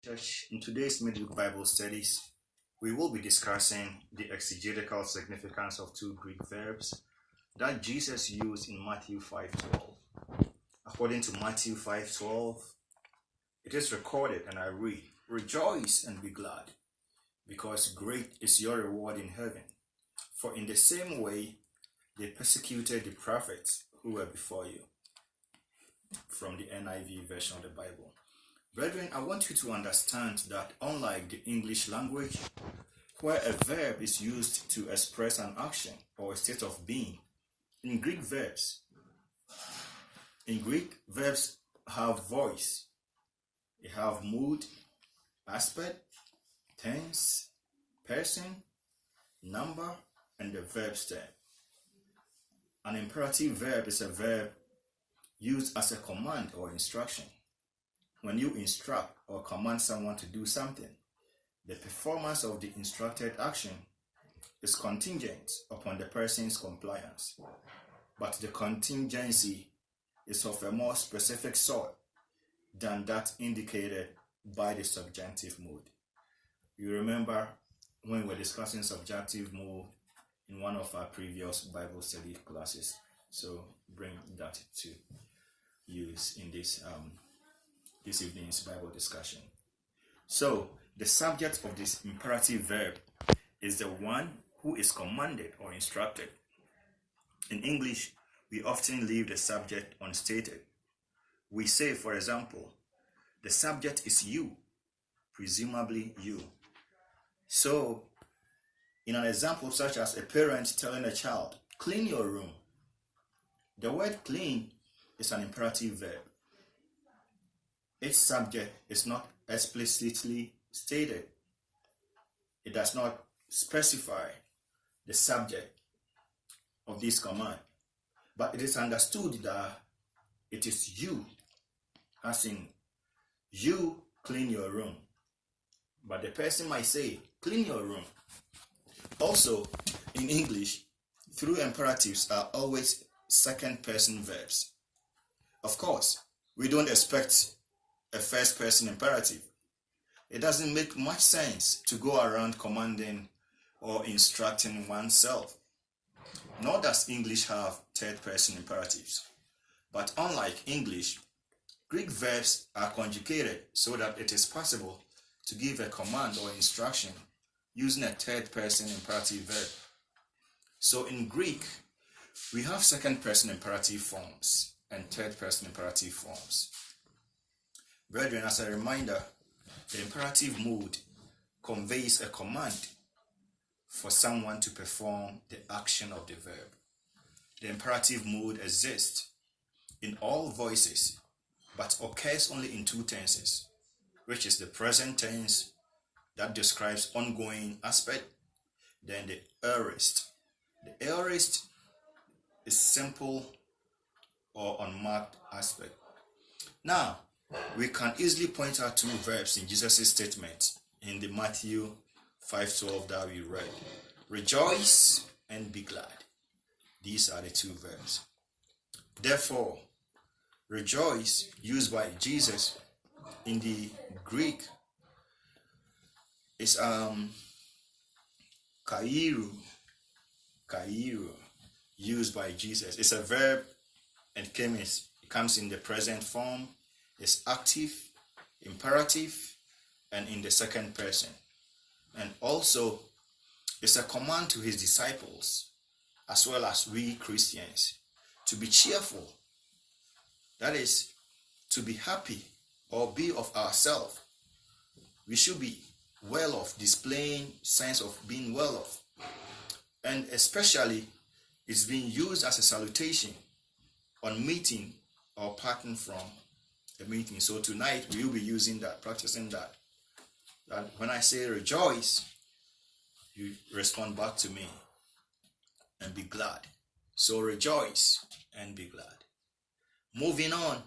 Church, in today's midweek Bible studies, we will be discussing the exegetical significance of two Greek verbs that Jesus used in Matthew 5:12. According to Matthew 5:12, it is recorded, and I read, "Rejoice and be glad, because great is your reward in heaven. For in the same way they persecuted the prophets who were before you." From the NIV version of the Bible. Brethren, I want you to understand that unlike the English language, where a verb is used to express an action or a state of being, in Greek verbs have voice. They have mood, aspect, tense, person, number, and the verb stem. An imperative verb is a verb used as a command or instruction. When you instruct or command someone to do something, the performance of the instructed action is contingent upon the person's compliance, but the contingency is of a more specific sort than that indicated by the subjunctive mood. You remember when we were discussing subjunctive mood in one of our previous Bible study classes, so bring that to use in this evening's Bible discussion. So, the subject of this imperative verb is the one who is commanded or instructed. In English, we often leave the subject unstated. We say, for example, the subject is you, presumably you. So, in an example such as a parent telling a child, "Clean your room," the word clean is an imperative verb. Its subject is not explicitly stated. It does not specify the subject of this command, but it is understood that it is you, as in, you clean your room. But the person might say, "Clean your room." Also, in English, through imperatives are always second-person verbs. Of course, we don't expect a first-person imperative. It doesn't make much sense to go around commanding or instructing oneself. Nor does English have third-person imperatives. But unlike English, Greek verbs are conjugated so that it is possible to give a command or instruction using a third-person imperative verb. So in Greek, we have second-person imperative forms and third-person imperative forms. Brethren, as a reminder, the imperative mood conveys a command for someone to perform the action of the verb. The imperative mood exists in all voices, but occurs only in two tenses, which is the present tense that describes ongoing aspect, then the aorist. The aorist is simple or unmarked aspect. Now, we can easily point out two verbs in Jesus' statement in the Matthew 5:12 that we read. Rejoice and be glad. These are the two verbs. Therefore, rejoice, used by Jesus in the Greek, is kairu, used by Jesus. It's a verb and it comes in the present form. It's active, imperative, and in the second person. And also, it's a command to his disciples, as well as we Christians, to be cheerful. That is, to be happy or be of ourselves. We should be well off, displaying sense of being well off. And especially, it's being used as a salutation on meeting or parting from a meeting. So tonight we will be using that, practicing that. That when I say rejoice, you respond back to me and be glad. So rejoice and be glad. Moving on,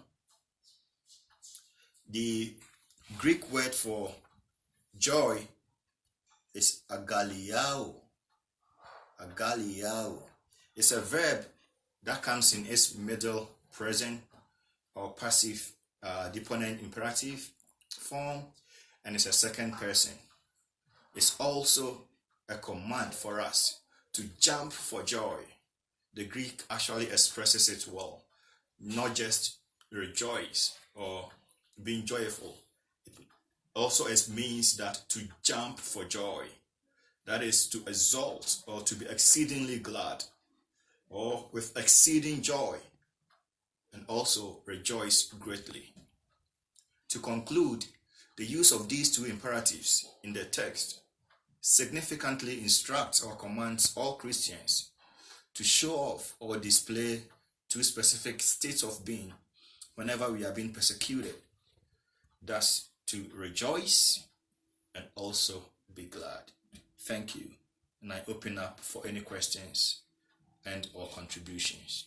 the Greek word for joy is agaliao. Agaliao. It's a verb that comes in its middle present or passive deponent imperative form, and it's a second person. It's also a command for us to jump for joy. The Greek actually expresses it well, not just rejoice or being joyful. It also means that to jump for joy, that is to exult or to be exceedingly glad or with exceeding joy, and also rejoice greatly. To conclude, the use of these two imperatives in the text significantly instructs or commands all Christians to show off or display two specific states of being whenever we are being persecuted, thus to rejoice and also be glad. Thank you, and I open up for any questions and or contributions.